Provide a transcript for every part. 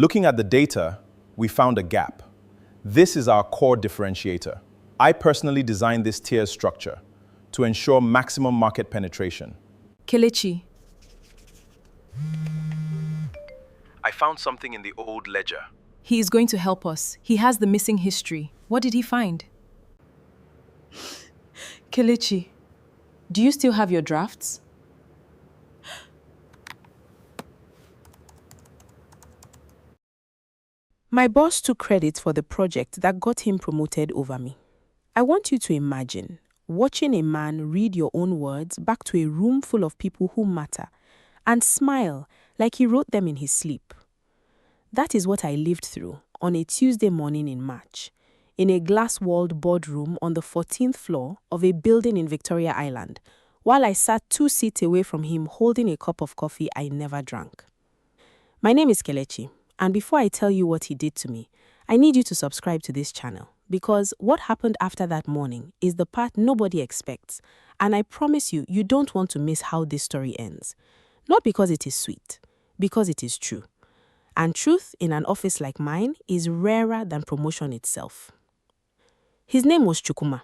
Looking at the data, we found a gap. This is our core differentiator. I personally designed this tiered structure to ensure maximum market penetration. Kelechi, I found something in the old ledger. he is going to help us. He has the missing history. What did he find? Kelechi, do you still have your drafts? My boss took credit for the project that got him promoted over me. I want you to imagine watching a man read your own words back to a room full of people who matter and smile like he wrote them in his sleep. That is what I lived through on a Tuesday morning in March, in a glass-walled boardroom on the 14th floor of a building in Victoria Island, while I sat 2 seats away from him holding a cup of coffee I never drank. My name is Kelechi, and before I tell you what he did to me, I need you to subscribe to this channel, because what happened after that morning is the part nobody expects, and I promise you, you don't want to miss how this story ends. Not because it is sweet, because it is true. And truth in an office like mine is rarer than promotion itself. His name was Chukuma.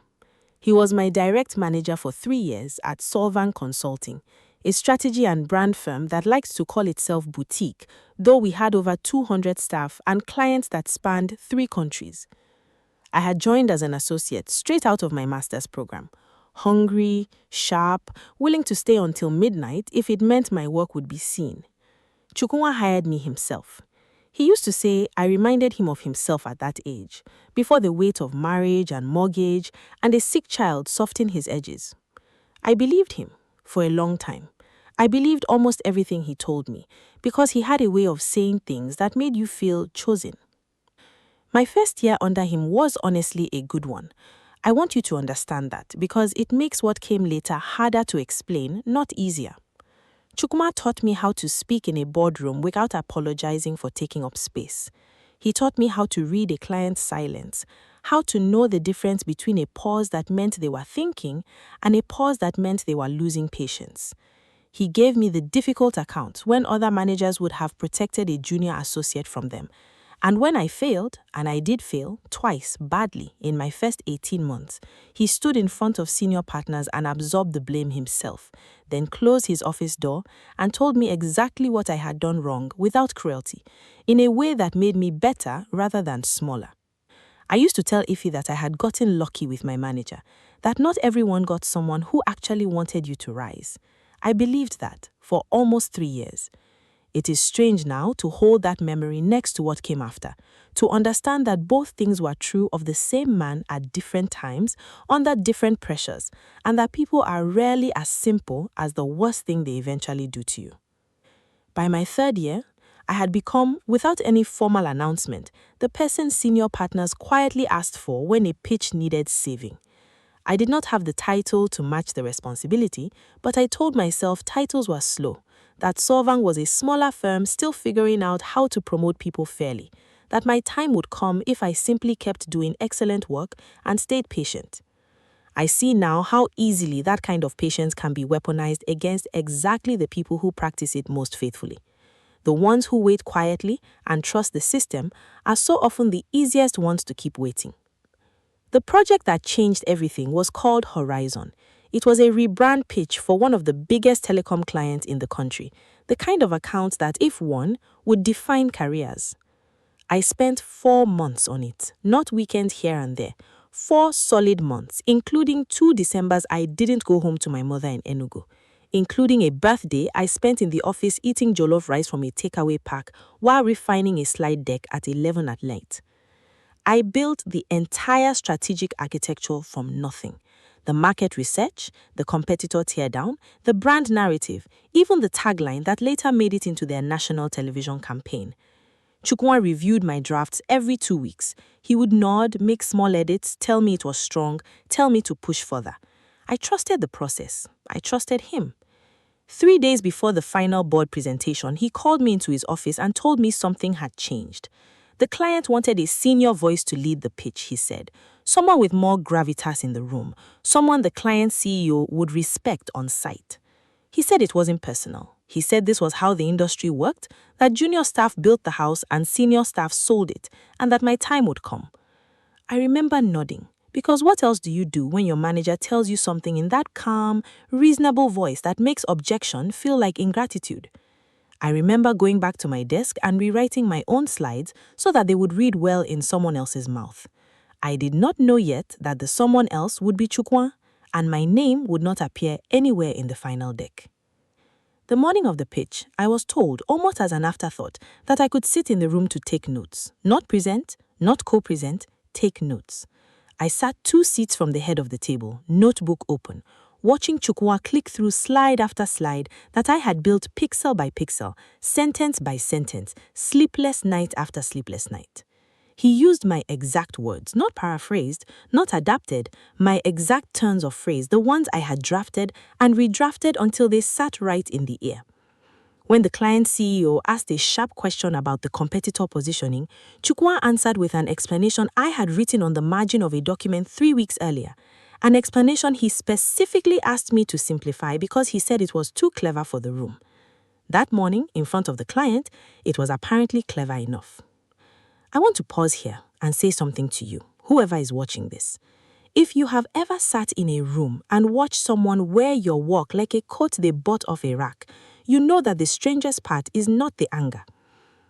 He was my direct manager for 3 years at Solvang Consulting, a strategy and brand firm that likes to call itself boutique, though we had over 200 staff and clients that spanned 3 countries. I had joined as an associate straight out of my master's program, hungry, sharp, willing to stay until midnight if it meant my work would be seen. Chukuma hired me himself. He used to say I reminded him of himself at that age, before the weight of marriage and mortgage and a sick child softened his edges. I believed him for a long time. I believed almost everything he told me, because he had a way of saying things that made you feel chosen. My first year under him was honestly a good one. I want you to understand that, because it makes what came later harder to explain, not easier. Chukuma taught me how to speak in a boardroom without apologizing for taking up space. He taught me how to read a client's silence, how to know the difference between a pause that meant they were thinking and a pause that meant they were losing patience. He gave me the difficult accounts when other managers would have protected a junior associate from them. And when I failed, and I did fail, twice, badly, in my first 18 months, he stood in front of senior partners and absorbed the blame himself, then closed his office door and told me exactly what I had done wrong without cruelty, in a way that made me better rather than smaller. I used to tell Ify that I had gotten lucky with my manager, that not everyone got someone who actually wanted you to rise. I believed that for almost 3 years. It is strange now to hold that memory next to what came after, to understand that both things were true of the same man at different times, under different pressures, and that people are rarely as simple as the worst thing they eventually do to you. By my 3rd year, I had become, without any formal announcement, the person senior partners quietly asked for when a pitch needed saving. I did not have the title to match the responsibility, but I told myself titles were slow, that Solvang was a smaller firm still figuring out how to promote people fairly, that my time would come if I simply kept doing excellent work and stayed patient. I see now how easily that kind of patience can be weaponized against exactly the people who practice it most faithfully. The ones who wait quietly and trust the system are so often the easiest ones to keep waiting. The project that changed everything was called Horizon. It was a rebrand pitch for one of the biggest telecom clients in the country, the kind of account that, if won, would define careers. I spent 4 months on it, not weekends here and there. 4 solid months, including 2 Decembers I didn't go home to my mother in Enugu, including a birthday I spent in the office eating jollof rice from a takeaway pack while refining a slide deck at 11 at night. I built the entire strategic architecture from nothing. The market research, the competitor teardown, the brand narrative, even the tagline that later made it into their national television campaign. Chukuma reviewed my drafts every 2 weeks. He would nod, make small edits, tell me it was strong, tell me to push further. I trusted the process. I trusted him. 3 days before the final board presentation, he called me into his office and told me something had changed. The client wanted a senior voice to lead the pitch, he said. Someone with more gravitas in the room. Someone the client's CEO would respect on site. He said it wasn't personal. He said this was how the industry worked, that junior staff built the house and senior staff sold it, and that my time would come. I remember nodding, because what else do you do when your manager tells you something in that calm, reasonable voice that makes objection feel like ingratitude? I remember going back to my desk and rewriting my own slides so that they would read well in someone else's mouth. I did not know yet that the someone else would be Chukwa, and my name would not appear anywhere in the final deck. The morning of the pitch, I was told, almost as an afterthought, that I could sit in the room to take notes. Not present, not co-present, take notes. I sat 2 seats from the head of the table, notebook open, watching Chukwa click through slide after slide that I had built pixel by pixel, sentence by sentence, sleepless night after sleepless night. He used my exact words, not paraphrased, not adapted, my exact turns of phrase, the ones I had drafted and redrafted until they sat right in the ear. When the client CEO asked a sharp question about the competitor positioning, Chukwa answered with an explanation I had written on the margin of a document 3 weeks earlier, an explanation he specifically asked me to simplify because he said it was too clever for the room. That morning, in front of the client, it was apparently clever enough. I want to pause here and say something to you, whoever is watching this. If you have ever sat in a room and watched someone wear your work like a coat they bought off a rack, you know that the strangest part is not the anger.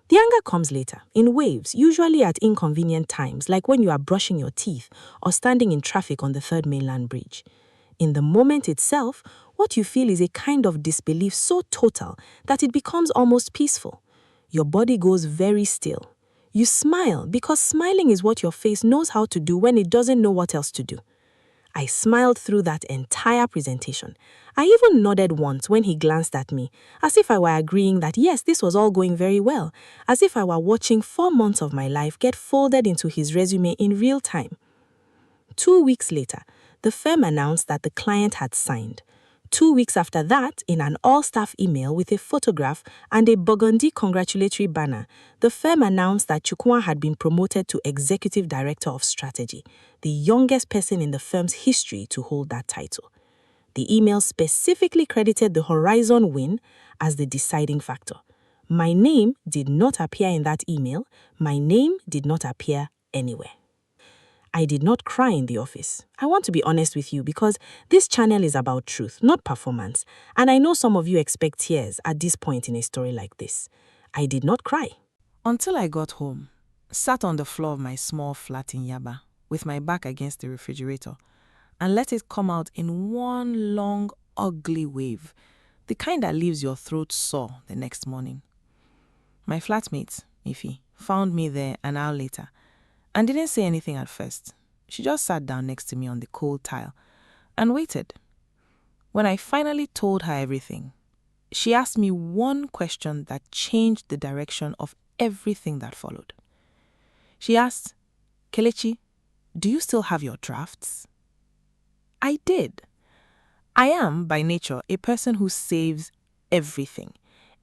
The anger comes later, in waves, usually at inconvenient times, like when you are brushing your teeth or standing in traffic on the Third Mainland Bridge. In the moment itself, what you feel is a kind of disbelief so total that it becomes almost peaceful. Your body goes very still. You smile because smiling is what your face knows how to do when it doesn't know what else to do. I smiled through that entire presentation. I even nodded once when he glanced at me, as if I were agreeing that yes, this was all going very well, as if I were watching 4 months of my life get folded into his resume in real time. 2 weeks later, the firm announced that the client had signed. 2 weeks after that, in an all-staff email with a photograph and a burgundy congratulatory banner, the firm announced that Chukwa had been promoted to Executive Director of Strategy, the youngest person in the firm's history to hold that title. The email specifically credited the Horizon win as the deciding factor. My name did not appear in that email. My name did not appear anywhere. I did not cry in the office. I want to be honest with you because this channel is about truth, not performance, and I know some of you expect tears at this point in a story like this. I did not cry. Until I got home, sat on the floor of my small flat in Yaba with my back against the refrigerator and let it come out in one long, ugly wave, the kind that leaves your throat sore the next morning. My flatmate, Ify, found me there an hour later and didn't say anything at first. She just sat down next to me on the cold tile and waited. When I finally told her everything, she asked me one question that changed the direction of everything that followed. She asked, "Kelechi, do you still have your drafts?" I did. I am, by nature, a person who saves everything.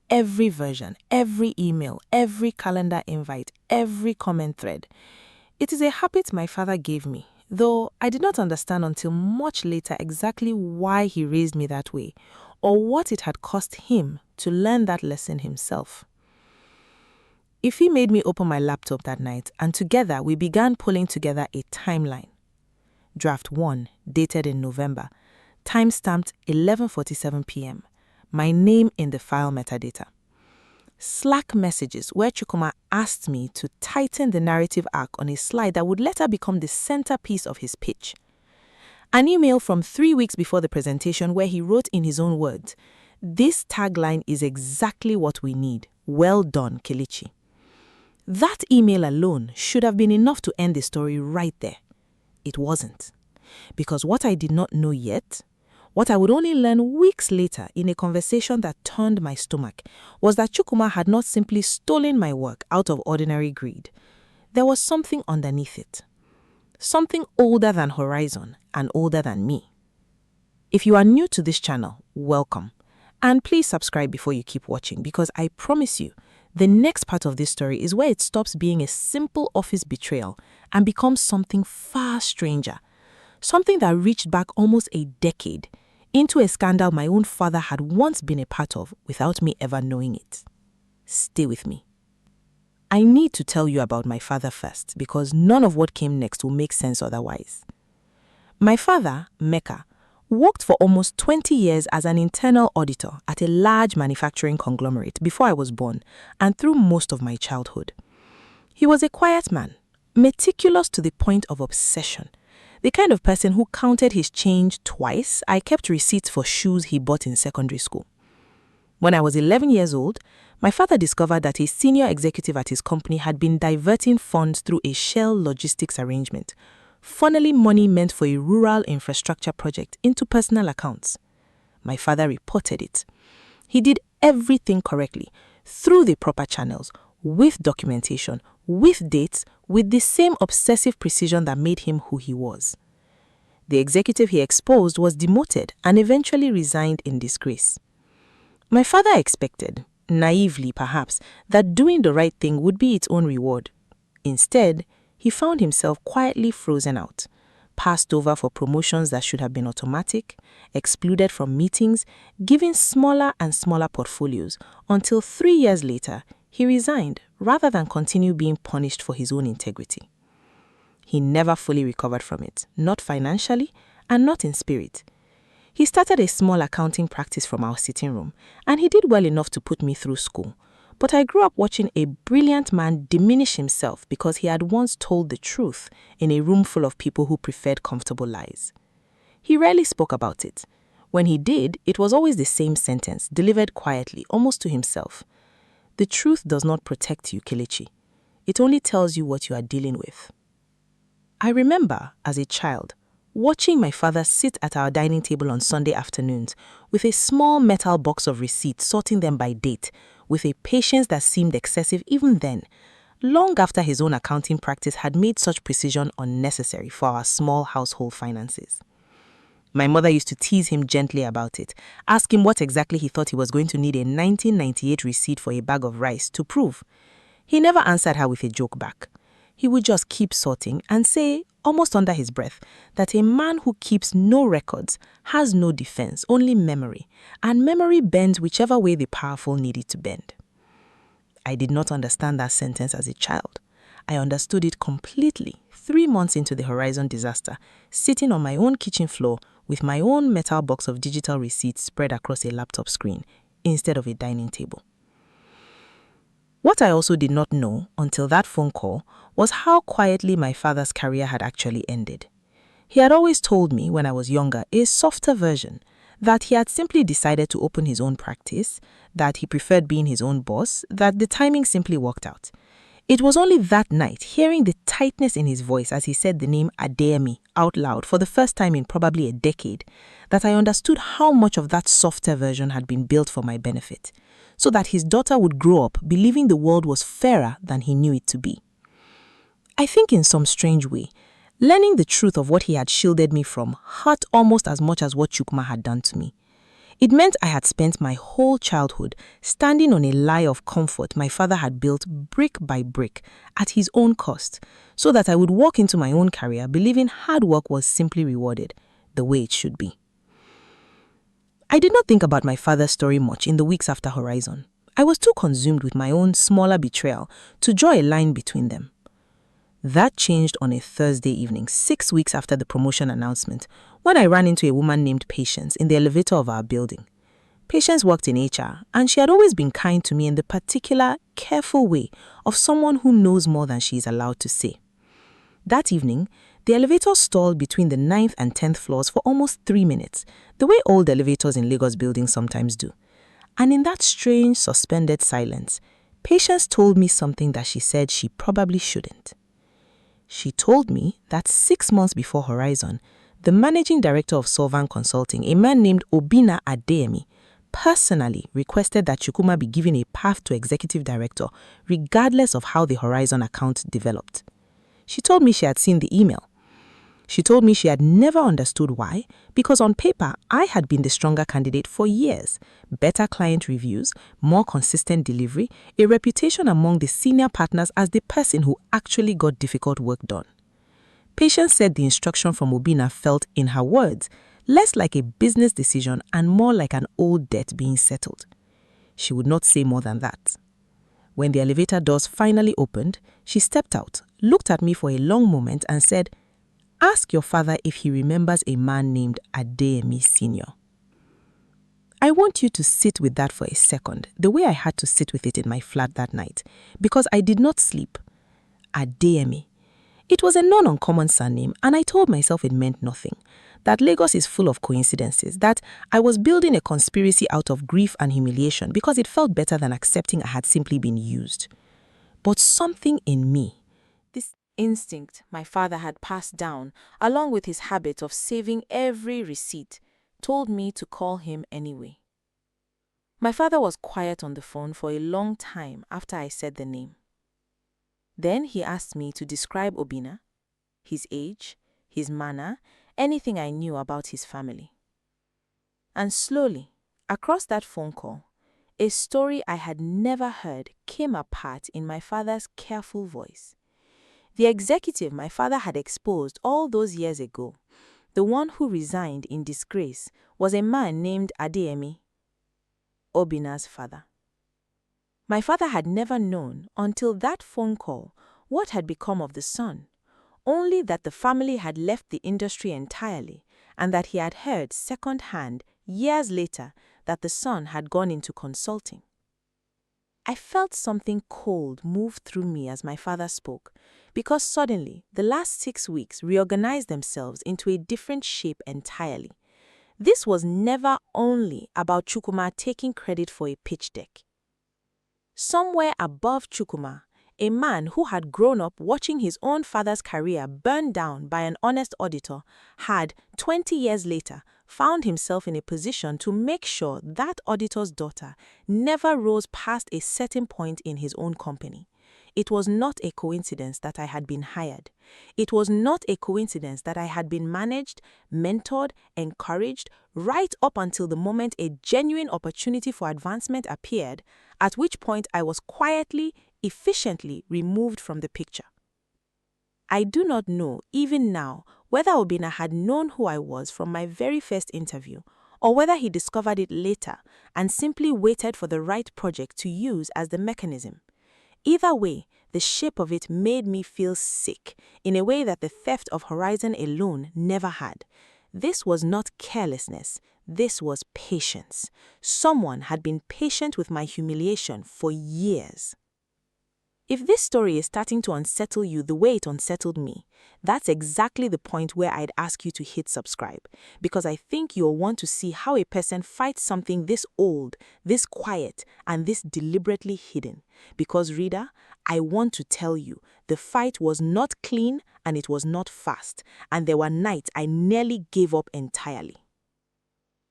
Every version, every email, every calendar invite, every comment thread. It is a habit my father gave me, though I did not understand until much later exactly why he raised me that way, or what it had cost him to learn that lesson himself. Ify made me open my laptop that night, and together we began pulling together a timeline. Draft 1, dated in November, time-stamped 11:47 p.m., my name in the file metadata. Slack messages where Chukwuma asked me to tighten the narrative arc on a slide that would later become the centerpiece of his pitch. An email from 3 weeks before the presentation where he wrote in his own words, "This tagline is exactly what we need. Well done, Kelechi." That email alone should have been enough to end the story right there. It wasn't. Because what I did not know yet, what I would only learn weeks later in a conversation that turned my stomach, was that Chukwuma had not simply stolen my work out of ordinary greed. There was something underneath it. Something older than Horizon and older than me. If you are new to this channel, welcome. And please subscribe before you keep watching, because I promise you, the next part of this story is where it stops being a simple office betrayal and becomes something far stranger. Something that reached back almost a decade, into a scandal my own father had once been a part of without me ever knowing it. Stay with me. I need to tell you about my father first because none of what came next will make sense otherwise. My father, Mecca, worked for almost 20 years as an internal auditor at a large manufacturing conglomerate before I was born and through most of my childhood. He was a quiet man, meticulous to the point of obsession, the kind of person who counted his change twice. I kept receipts for shoes he bought in secondary school. When I was 11 years old, my father discovered that a senior executive at his company had been diverting funds through a Shell logistics arrangement, funneling money meant for a rural infrastructure project into personal accounts. My father reported it. He did everything correctly, through the proper channels, with documentation, with dates, with the same obsessive precision that made him who he was. The executive he exposed was demoted and eventually resigned in disgrace. My father expected, naively perhaps, that doing the right thing would be its own reward. Instead, he found himself quietly frozen out, passed over for promotions that should have been automatic, excluded from meetings, given smaller and smaller portfolios, until 3 years later, he resigned rather than continue being punished for his own integrity. He never fully recovered from it, not financially and not in spirit. He started a small accounting practice from our sitting room, and he did well enough to put me through school. But I grew up watching a brilliant man diminish himself because he had once told the truth in a room full of people who preferred comfortable lies. He rarely spoke about it. When he did, it was always the same sentence, delivered quietly, almost to himself. The truth does not protect you, Kelechi. It only tells you what you are dealing with. I remember, as a child, watching my father sit at our dining table on Sunday afternoons with a small metal box of receipts, sorting them by date, with a patience that seemed excessive even then, long after his own accounting practice had made such precision unnecessary for our small household finances. My mother used to tease him gently about it, ask him what exactly he thought he was going to need a 1998 receipt for a bag of rice to prove. He never answered her with a joke back. He would just keep sorting and say, almost under his breath, that a man who keeps no records has no defense, only memory, and memory bends whichever way the powerful need it to bend. I did not understand that sentence as a child. I understood it completely 3 months into the Horizon disaster, sitting on my own kitchen floor with my own metal box of digital receipts spread across a laptop screen instead of a dining table. What I also did not know until that phone call was how quietly my father's career had actually ended. He had always told me when I was younger a softer version, that he had simply decided to open his own practice, that he preferred being his own boss, that the timing simply worked out. It was only that night, hearing the tightness in his voice as he said the name Adeyemi out loud for the first time in probably a decade, that I understood how much of that softer version had been built for my benefit, so that his daughter would grow up believing the world was fairer than he knew it to be. I think in some strange way, learning the truth of what he had shielded me from hurt almost as much as what Chukwuma had done to me. It meant I had spent my whole childhood standing on a lie of comfort my father had built brick by brick at his own cost, so that I would walk into my own career believing hard work was simply rewarded, the way it should be. I did not think about my father's story much in the weeks after Horizon. I was too consumed with my own smaller betrayal to draw a line between them. That changed on a Thursday evening, 6 weeks after the promotion announcement, when I ran into a woman named Patience in the elevator of our building. Patience worked in HR, and she had always been kind to me in the particular, careful way of someone who knows more than she is allowed to say. That evening, the elevator stalled between the 9th and 10th floors for almost 3 minutes, the way old elevators in Lagos buildings sometimes do. And in that strange, suspended silence, Patience told me something that she said she probably shouldn't. She told me that 6 months before Horizon, the managing director of Solvan Consulting, a man named Obinna Adeyemi, personally requested that Chukwuma be given a path to executive director regardless of how the Horizon account developed. She told me she had seen the email. She told me she had never understood why, because on paper, I had been the stronger candidate for years. Better client reviews, more consistent delivery, a reputation among the senior partners as the person who actually got difficult work done. Patience said the instruction from Obinna felt, in her words, less like a business decision and more like an old debt being settled. She would not say more than that. When the elevator doors finally opened, she stepped out, looked at me for a long moment and said, "Ask your father if he remembers a man named Adeyemi Sr." I want you to sit with that for a second, the way I had to sit with it in my flat that night, because I did not sleep. Adeyemi. It was a non-uncommon surname, and I told myself it meant nothing, that Lagos is full of coincidences, that I was building a conspiracy out of grief and humiliation because it felt better than accepting I had simply been used. But something in me, this instinct my father had passed down, along with his habit of saving every receipt, told me to call him anyway. My father was quiet on the phone for a long time after I said the name. Then he asked me to describe Obinna, his age, his manner, anything I knew about his family. And slowly, across that phone call, a story I had never heard came apart in my father's careful voice. The executive my father had exposed all those years ago, the one who resigned in disgrace, was a man named Adeyemi, Obinna's father. My father had never known until that phone call what had become of the son, only that the family had left the industry entirely and that he had heard second-hand years later that the son had gone into consulting. I felt something cold move through me as my father spoke, because suddenly the last 6 weeks reorganized themselves into a different shape entirely. This was never only about Chukwuma taking credit for a pitch deck. Somewhere above Chukwuma, a man who had grown up watching his own father's career burned down by an honest auditor had, 20 years later, found himself in a position to make sure that auditor's daughter never rose past a certain point in his own company. It was not a coincidence that I had been hired. It was not a coincidence that I had been managed, mentored, encouraged, right up until the moment a genuine opportunity for advancement appeared, at which point I was quietly, efficiently removed from the picture. I do not know, even now, whether Obinna had known who I was from my very first interview, or whether he discovered it later and simply waited for the right project to use as the mechanism. Either way, the shape of it made me feel sick in a way that the theft of Horizon alone never had. This was not carelessness, this was patience. Someone had been patient with my humiliation for years. If this story is starting to unsettle you the way it unsettled me, that's exactly the point where I'd ask you to hit subscribe, because I think you'll want to see how a person fights something this old, this quiet, and this deliberately hidden. Because, reader, I want to tell you, the fight was not clean and it was not fast, and there were nights I nearly gave up entirely.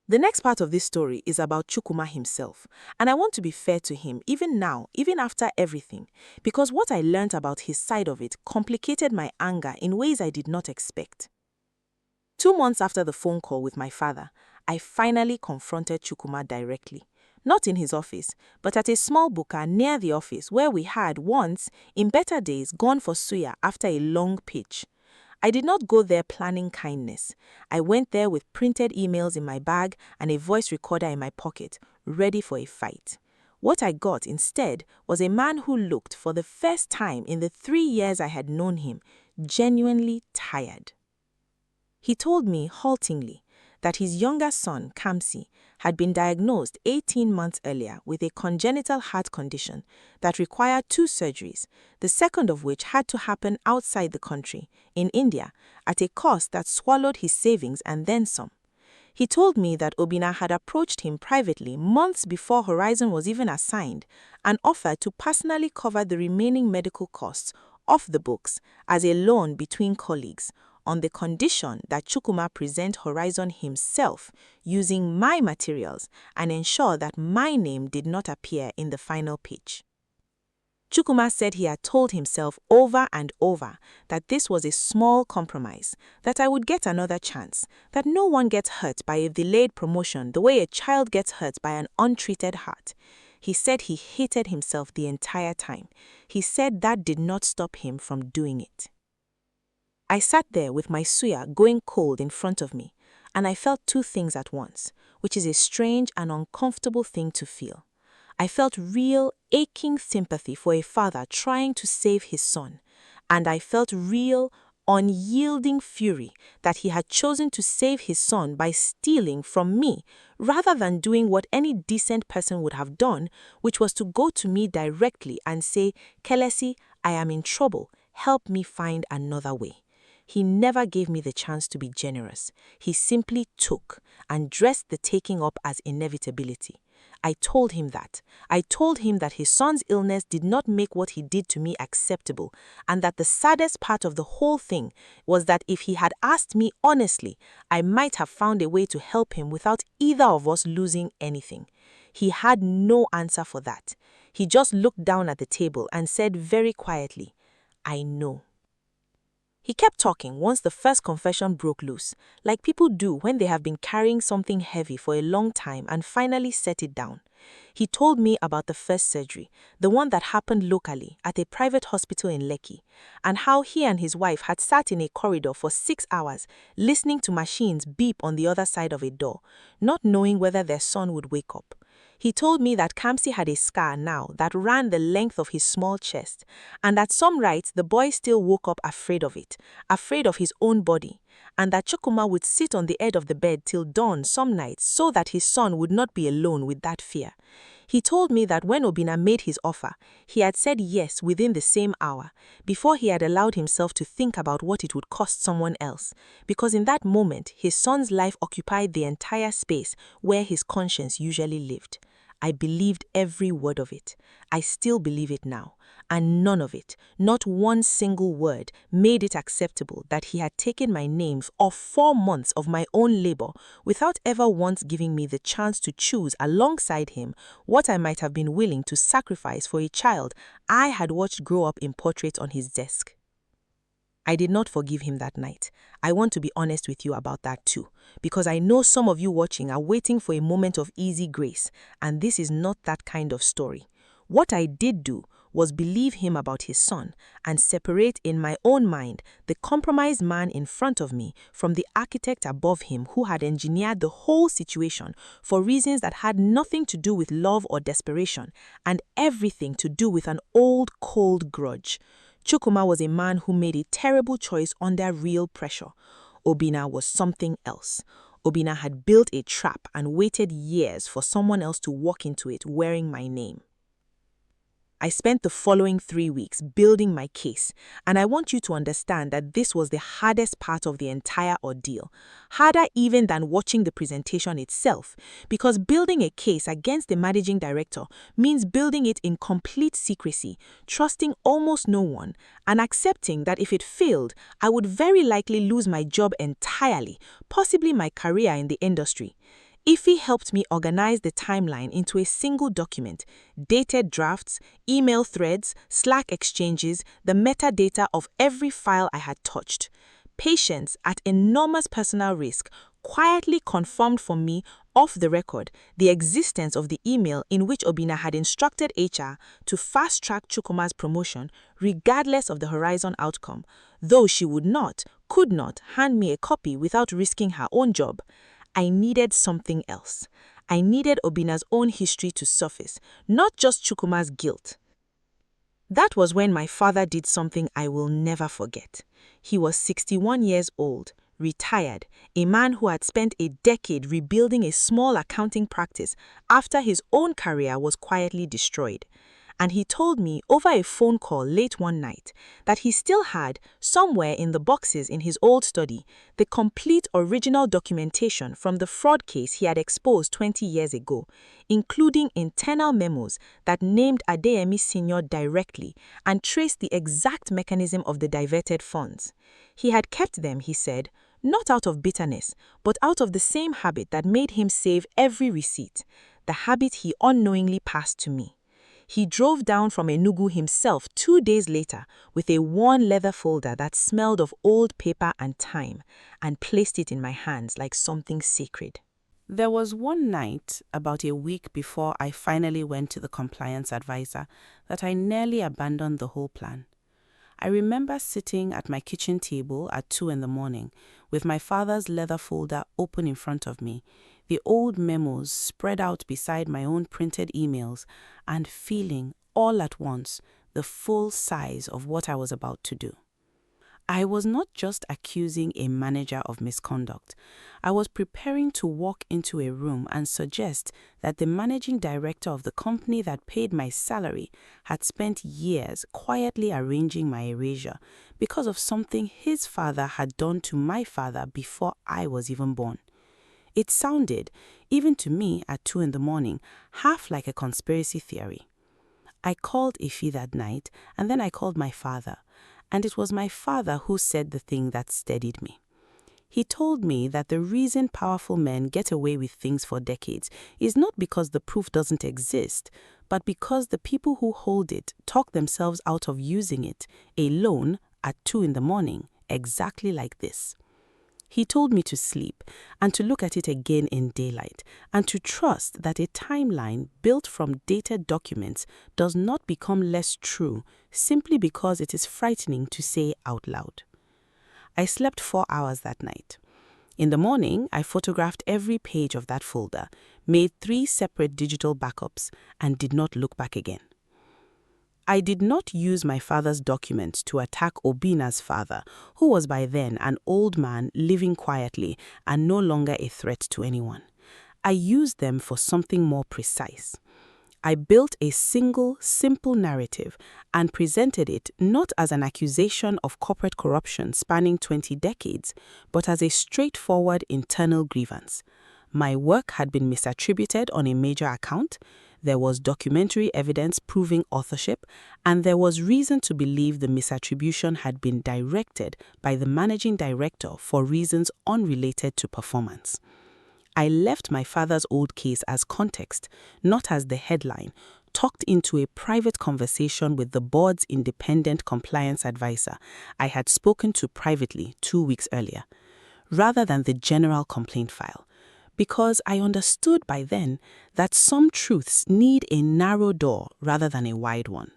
The next part of this story is about Chukwuma himself, and I want to be fair to him even now, even after everything, because what I learned about his side of it complicated my anger in ways I did not expect. 2 months after the phone call with my father, I finally confronted Chukwuma directly. Not in his office, but at a small buka near the office where we had once, in better days, gone for suya after a long pitch. I did not go there planning kindness. I went there with printed emails in my bag and a voice recorder in my pocket, ready for a fight. What I got instead was a man who looked, for the first time in the 3 years I had known him, genuinely tired. He told me haltingly that his younger son, Kamsi, had been diagnosed 18 months earlier with a congenital heart condition that required 2 surgeries, the second of which had to happen outside the country, in India, at a cost that swallowed his savings and then some. He told me that Obinna had approached him privately months before Horizon was even assigned and offered to personally cover the remaining medical costs off the books as a loan between colleagues, on the condition that Chukwuma present Horizon himself using my materials and ensure that my name did not appear in the final pitch. Chukwuma said he had told himself over and over that this was a small compromise, that I would get another chance, that no one gets hurt by a delayed promotion the way a child gets hurt by an untreated heart. He said he hated himself the entire time. He said that did not stop him from doing it. I sat there with my suya going cold in front of me. and I felt two things at once, which is a strange and uncomfortable thing to feel. I felt real, aching sympathy for a father trying to save his son, and I felt real, unyielding fury that he had chosen to save his son by stealing from me, rather than doing what any decent person would have done, which was to go to me directly and say, "Kelesi, I am in trouble. Help me find another way." He never gave me the chance to be generous. He simply took and dressed the taking up as inevitability. I told him that. I told him that his son's illness did not make what he did to me acceptable, and that the saddest part of the whole thing was that if he had asked me honestly, I might have found a way to help him without either of us losing anything. He had no answer for that. He just looked down at the table and said very quietly, "I know." He kept talking once the first confession broke loose, like people do when they have been carrying something heavy for a long time and finally set it down. He told me about the first surgery, the one that happened locally at a private hospital in Lekki, and how he and his wife had sat in a corridor for 6 hours, listening to machines beep on the other side of a door, not knowing whether their son would wake up. He told me that Kamsi had a scar now that ran the length of his small chest, and that some nights the boy still woke up afraid of it, afraid of his own body, and that Chukuma would sit on the edge of the bed till dawn some nights so that his son would not be alone with that fear. He told me that when Obina made his offer, he had said yes within the same hour, before he had allowed himself to think about what it would cost someone else, because in that moment his son's life occupied the entire space where his conscience usually lived. I believed every word of it. I still believe it now. And none of it, not one single word, made it acceptable that he had taken my name of 4 months of my own labor without ever once giving me the chance to choose alongside him what I might have been willing to sacrifice for a child I had watched grow up in portraits on his desk. I did not forgive him that night. I want to be honest with you about that too, because I know some of you watching are waiting for a moment of easy grace, and this is not that kind of story. What I did do was believe him about his son and separate in my own mind the compromised man in front of me from the architect above him who had engineered the whole situation for reasons that had nothing to do with love or desperation and everything to do with an old cold grudge. Chukuma was a man who made a terrible choice under real pressure. Obina was something else. Obina had built a trap and waited years for someone else to walk into it wearing my name. I spent the following 3 weeks building my case, and I want you to understand that this was the hardest part of the entire ordeal, harder even than watching the presentation itself, because building a case against the managing director means building it in complete secrecy, trusting almost no one, and accepting that if it failed, I would very likely lose my job entirely, possibly my career in the industry. Ify helped me organize the timeline into a single document, dated drafts, email threads, Slack exchanges, the metadata of every file I had touched. Patience, at enormous personal risk, quietly confirmed for me, off the record, the existence of the email in which Obina had instructed HR to fast-track Chukwuma's promotion regardless of the horizon outcome, though she could not hand me a copy without risking her own job. I needed something else. I needed Obina's own history to surface, not just Chukwuma's guilt. That was when my father did something I will never forget. He was 61 years old, retired, a man who had spent a decade rebuilding a small accounting practice after his own career was quietly destroyed. And he told me over a phone call late one night that he still had, somewhere in the boxes in his old study, the complete original documentation from the fraud case he had exposed 20 years ago, including internal memos that named Adeyemi Sr. directly and traced the exact mechanism of the diverted funds. He had kept them, he said, not out of bitterness, but out of the same habit that made him save every receipt, the habit he unknowingly passed to me. He drove down from Enugu himself 2 days later with a worn leather folder that smelled of old paper and time and placed it in my hands like something sacred. There was one night, about a week before I finally went to the compliance advisor, that I nearly abandoned the whole plan. I remember sitting at my kitchen table at 2 in the morning with my father's leather folder open in front of me, the old memos spread out beside my own printed emails, and feeling all at once the full size of what I was about to do. I was not just accusing a manager of misconduct. I was preparing to walk into a room and suggest that the managing director of the company that paid my salary had spent years quietly arranging my erasure because of something his father had done to my father before I was even born. It sounded, even to me at 2 in the morning, half like a conspiracy theory. I called Ife that night, and then I called my father. And it was my father who said the thing that steadied me. He told me that the reason powerful men get away with things for decades is not because the proof doesn't exist, but because the people who hold it talk themselves out of using it alone at 2 in the morning, exactly like this. He told me to sleep and to look at it again in daylight and to trust that a timeline built from dated documents does not become less true simply because it is frightening to say out loud. I slept 4 hours that night. In the morning, I photographed every page of that folder, made 3 separate digital backups, and did not look back again. I did not use my father's documents to attack Obina's father, who was by then an old man living quietly and no longer a threat to anyone. I used them for something more precise. I built a single, simple narrative and presented it not as an accusation of corporate corruption spanning 20 decades, but as a straightforward internal grievance. My work had been misattributed on a major account, there was documentary evidence proving authorship, and there was reason to believe the misattribution had been directed by the managing director for reasons unrelated to performance. I left my father's old case as context, not as the headline, tucked into a private conversation with the board's independent compliance advisor I had spoken to privately 2 weeks earlier, rather than the general complaint file, because I understood by then that some truths need a narrow door rather than a wide one.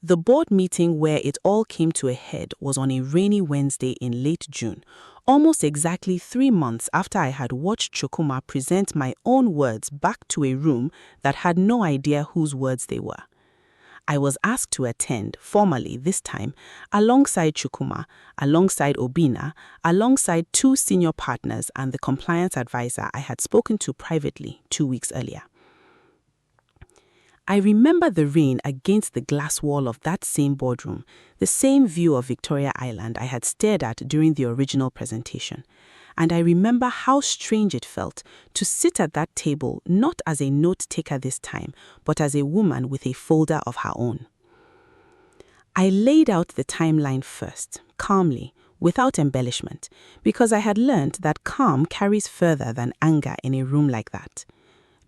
The board meeting where it all came to a head was on a rainy Wednesday in late June, almost exactly 3 months after I had watched Chukwuma present my own words back to a room that had no idea whose words they were. I was asked to attend, formally this time, alongside Chukwuma, alongside Obina, alongside 2 senior partners and the compliance advisor I had spoken to privately 2 weeks earlier. I remember the rain against the glass wall of that same boardroom, the same view of Victoria Island I had stared at during the original presentation. And I remember how strange it felt to sit at that table not as a note-taker this time, but as a woman with a folder of her own. I laid out the timeline first, calmly, without embellishment, because I had learned that calm carries further than anger in a room like that.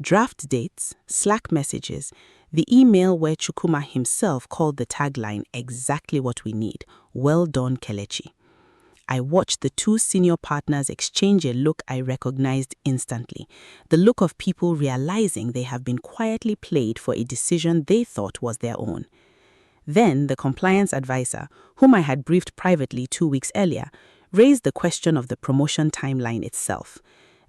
Draft dates, Slack messages, the email where Chukwuma himself called the tagline exactly what we need, well done Kelechi. I watched the 2 senior partners exchange a look I recognized instantly, the look of people realizing they have been quietly played for a decision they thought was their own. Then the compliance advisor, whom I had briefed privately 2 weeks earlier, raised the question of the promotion timeline itself.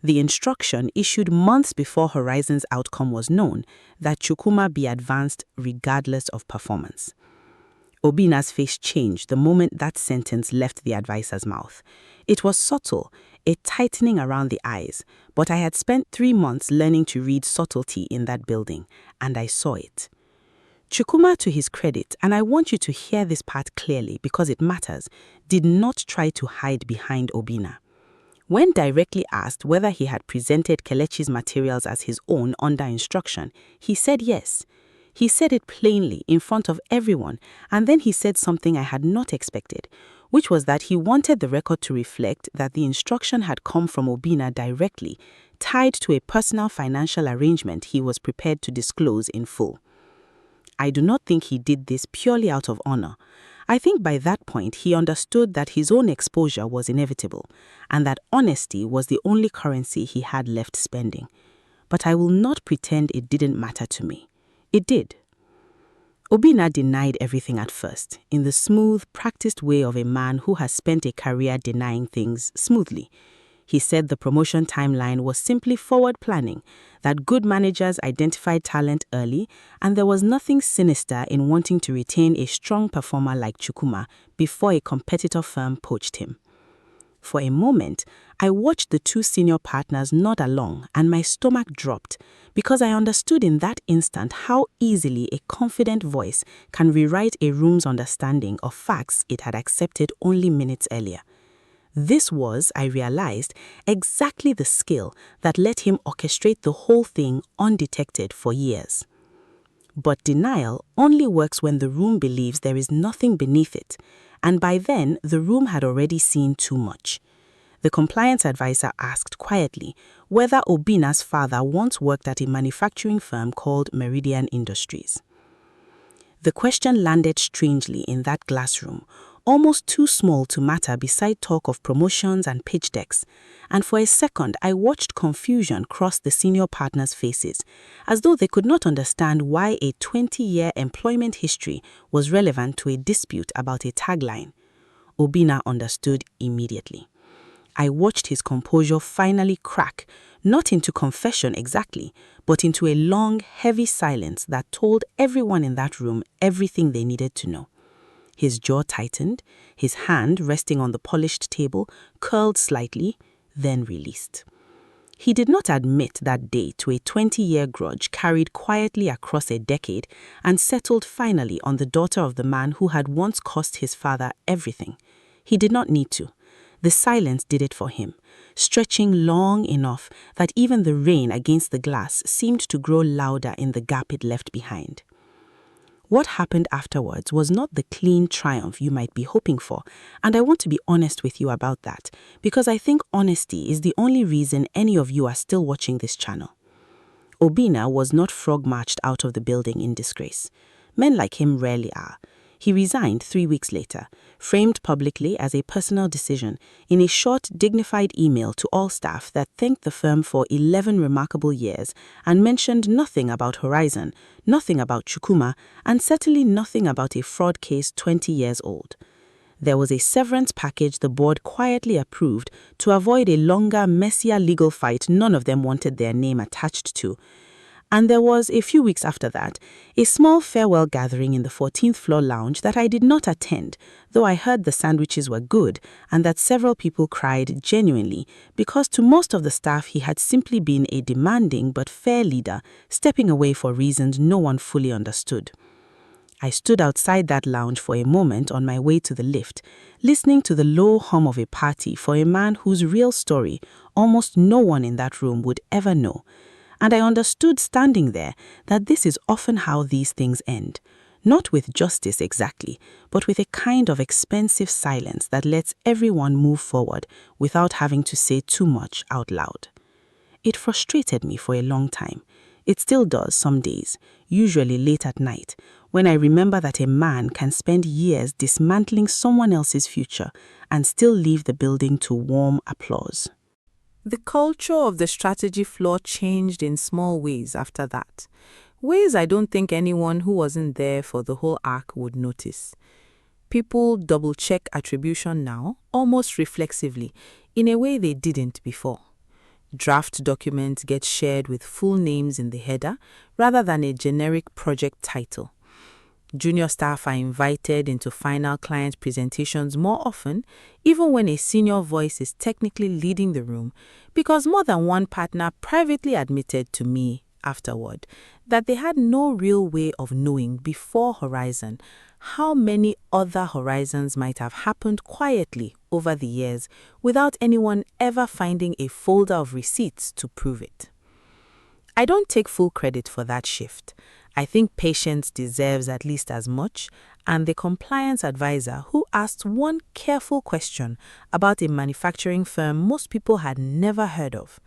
The instruction issued months before Horizon's outcome was known that Chukwuma be advanced regardless of performance. Obina's face changed the moment that sentence left the advisor's mouth. It was subtle, a tightening around the eyes, but I had spent 3 months learning to read subtlety in that building, and I saw it. Chukwuma, to his credit, and I want you to hear this part clearly because it matters, did not try to hide behind Obina. When directly asked whether he had presented Kelechi's materials as his own under instruction, he said yes. He said it plainly in front of everyone, and then he said something I had not expected, which was that he wanted the record to reflect that the instruction had come from Obina directly, tied to a personal financial arrangement he was prepared to disclose in full. I do not think he did this purely out of honor. I think by that point he understood that his own exposure was inevitable, and that honesty was the only currency he had left spending. But I will not pretend it didn't matter to me. It did. Obina denied everything at first, in the smooth, practiced way of a man who has spent a career denying things smoothly. He said the promotion timeline was simply forward planning, that good managers identified talent early, and there was nothing sinister in wanting to retain a strong performer like Chukuma before a competitor firm poached him. For a moment, I watched the two senior partners nod along and my stomach dropped because I understood in that instant how easily a confident voice can rewrite a room's understanding of facts it had accepted only minutes earlier. This was, I realized, exactly the skill that let him orchestrate the whole thing undetected for years. But denial only works when the room believes there is nothing beneath it, and by then the room had already seen too much. The compliance advisor asked quietly whether Obina's father once worked at a manufacturing firm called Meridian Industries. The question landed strangely in that glass room, almost too small to matter beside talk of promotions and pitch decks, and for a second I watched confusion cross the senior partners' faces, as though they could not understand why a 20-year employment history was relevant to a dispute about a tagline. Obina understood immediately. I watched his composure finally crack, not into confession exactly, but into a long, heavy silence that told everyone in that room everything they needed to know. His jaw tightened, his hand resting on the polished table curled slightly, then released. He did not admit that day to a 20-year grudge carried quietly across a decade and settled finally on the daughter of the man who had once cost his father everything. He did not need to. The silence did it for him, stretching long enough that even the rain against the glass seemed to grow louder in the gap it left behind. What happened afterwards was not the clean triumph you might be hoping for, and I want to be honest with you about that, because I think honesty is the only reason any of you are still watching this channel. Obina was not frog-marched out of the building in disgrace. Men like him rarely are. He resigned 3 weeks later, framed publicly as a personal decision in a short, dignified email to all staff that thanked the firm for 11 remarkable years and mentioned nothing about Horizon, nothing about Chukuma, and certainly nothing about a fraud case 20 years old. There was a severance package the board quietly approved to avoid a longer, messier legal fight none of them wanted their name attached to. And there was, a few weeks after that, a small farewell gathering in the 14th floor lounge that I did not attend, though I heard the sandwiches were good and that several people cried genuinely because to most of the staff he had simply been a demanding but fair leader, stepping away for reasons no one fully understood. I stood outside that lounge for a moment on my way to the lift, listening to the low hum of a party for a man whose real story almost no one in that room would ever know. And I understood standing there that this is often how these things end, not with justice exactly, but with a kind of expensive silence that lets everyone move forward without having to say too much out loud. It frustrated me for a long time. It still does some days, usually late at night, when I remember that a man can spend years dismantling someone else's future and still leave the building to warm applause. The culture of the strategy floor changed in small ways after that, ways I don't think anyone who wasn't there for the whole arc would notice. People double-check attribution now, almost reflexively, in a way they didn't before. Draft documents get shared with full names in the header rather than a generic project title. Junior staff are invited into final client presentations more often, even when a senior voice is technically leading the room, because more than one partner privately admitted to me afterward that they had no real way of knowing before Horizon how many other Horizons might have happened quietly over the years without anyone ever finding a folder of receipts to prove it. I don't take full credit for that shift. I think patience deserves at least as much, and the compliance advisor who asked one careful question about a manufacturing firm most people had never heard of.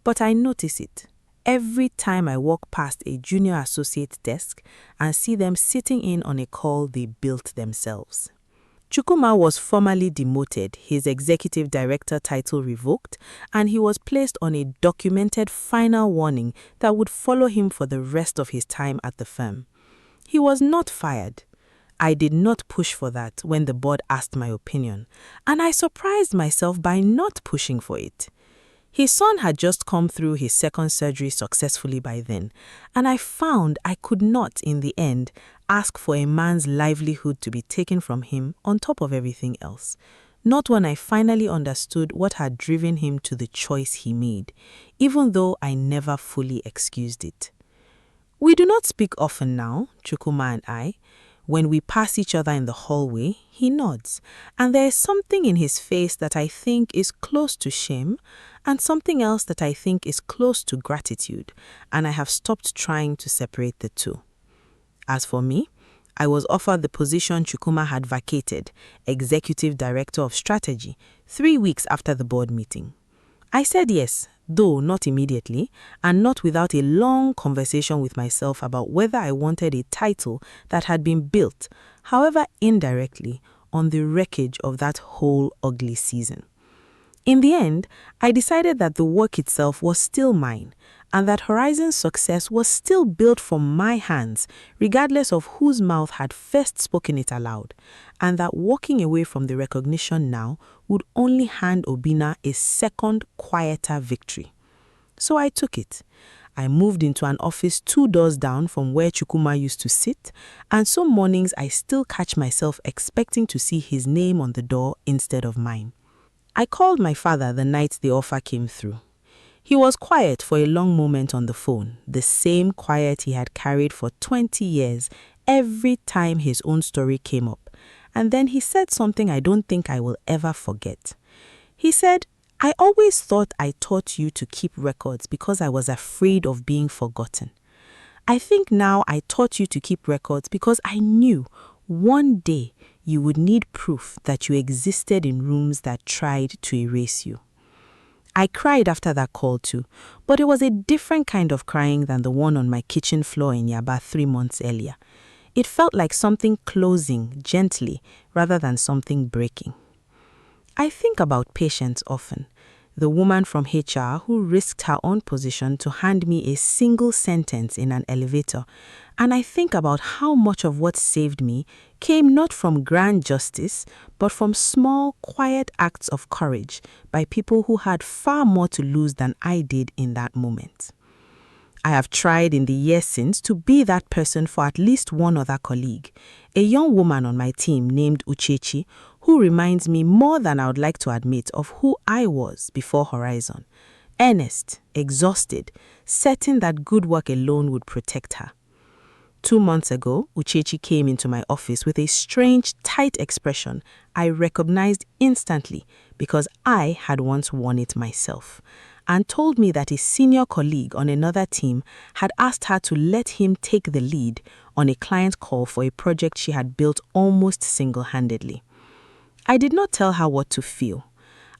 But I notice it every time I walk past a junior associate desk and see them sitting in on a call they built themselves. Chukuma was formally demoted, his executive director title revoked, and he was placed on a documented final warning that would follow him for the rest of his time at the firm. He was not fired. I did not push for that when the board asked my opinion, and I surprised myself by not pushing for it. His son had just come through his second surgery successfully by then, and I found I could not, in the end, ask for a man's livelihood to be taken from him on top of everything else. Not when I finally understood what had driven him to the choice he made, even though I never fully excused it. We do not speak often now, Chukwuma and I. When we pass each other in the hallway, he nods, and there is something in his face that I think is close to shame, and something else that I think is close to gratitude, and I have stopped trying to separate the two. As for me, I was offered the position Chukwuma had vacated, Executive Director of Strategy, 3 weeks after the board meeting. I said yes, though not immediately, and not without a long conversation with myself about whether I wanted a title that had been built, however indirectly, on the wreckage of that whole ugly season. In the end, I decided that the work itself was still mine, and that Horizon's success was still built from my hands, regardless of whose mouth had first spoken it aloud, and that walking away from the recognition now would only hand Obinna a second, quieter victory. So I took it. I moved into an office 2 doors down from where Chukwuma used to sit, and some mornings I still catch myself expecting to see his name on the door instead of mine. I called my father the night the offer came through. He was quiet for a long moment on the phone, the same quiet he had carried for 20 years every time his own story came up. And then he said something I don't think I will ever forget. He said, "I always thought I taught you to keep records because I was afraid of being forgotten. I think now I taught you to keep records because I knew one day you would need proof that you existed in rooms that tried to erase you." I cried after that call too, but it was a different kind of crying than the one on my kitchen floor in Yaba 3 months earlier. It felt like something closing gently rather than something breaking. I think about Patience often, the woman from HR who risked her own position to hand me a single sentence in an elevator, and I think about how much of what saved me came not from grand justice, but from small, quiet acts of courage by people who had far more to lose than I did in that moment. I have tried in the years since to be that person for at least one other colleague, a young woman on my team named Uchechi, who reminds me more than I would like to admit of who I was before Horizon. Earnest, exhausted, certain that good work alone would protect her. 2 months ago, Uchechi came into my office with a strange, tight expression I recognized instantly because I had once worn it myself, and told me that a senior colleague on another team had asked her to let him take the lead on a client call for a project she had built almost single-handedly. I did not tell her what to feel.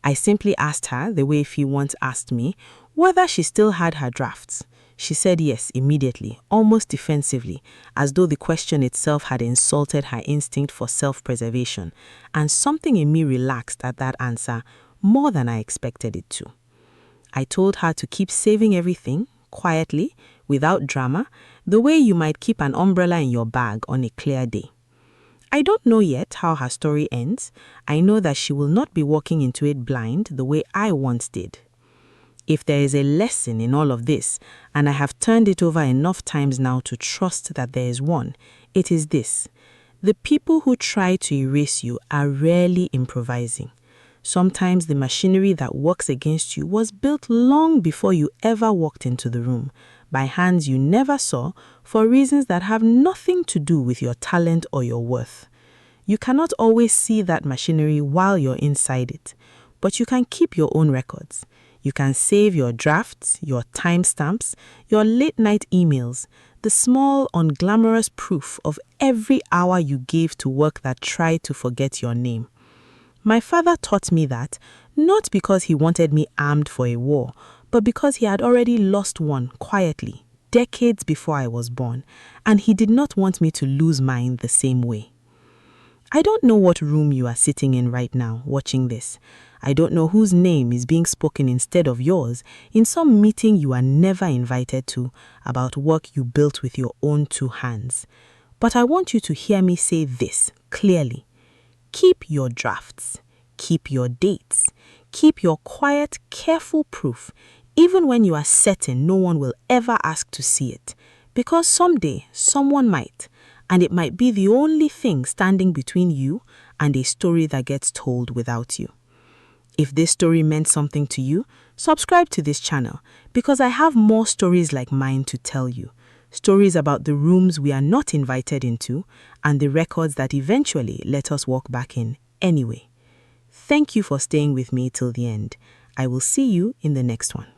I simply asked her, the way Fee once asked me, whether she still had her drafts. She said yes immediately, almost defensively, as though the question itself had insulted her instinct for self-preservation, and something in me relaxed at that answer more than I expected it to. I told her to keep saving everything, quietly, without drama, the way you might keep an umbrella in your bag on a clear day. I don't know yet how her story ends. I know that she will not be walking into it blind the way I once did. If there is a lesson in all of this, and I have turned it over enough times now to trust that there is one, it is this. The people who try to erase you are rarely improvising. Sometimes the machinery that works against you was built long before you ever walked into the room, by hands you never saw, for reasons that have nothing to do with your talent or your worth. You cannot always see that machinery while you're inside it, but you can keep your own records. You can save your drafts, your timestamps, your late-night emails, the small, unglamorous proof of every hour you gave to work that tried to forget your name. My father taught me that, not because he wanted me armed for a war, but because he had already lost one quietly, decades before I was born, and he did not want me to lose mine the same way. I don't know what room you are sitting in right now, watching this. I don't know whose name is being spoken instead of yours in some meeting you are never invited to about work you built with your own 2 hands. But I want you to hear me say this clearly. Keep your drafts. Keep your dates. Keep your quiet, careful proof, even when you are certain no one will ever ask to see it. Because someday, someone might, and it might be the only thing standing between you and a story that gets told without you. If this story meant something to you, subscribe to this channel because I have more stories like mine to tell you. Stories about the rooms we are not invited into and the records that eventually let us walk back in anyway. Thank you for staying with me till the end. I will see you in the next one.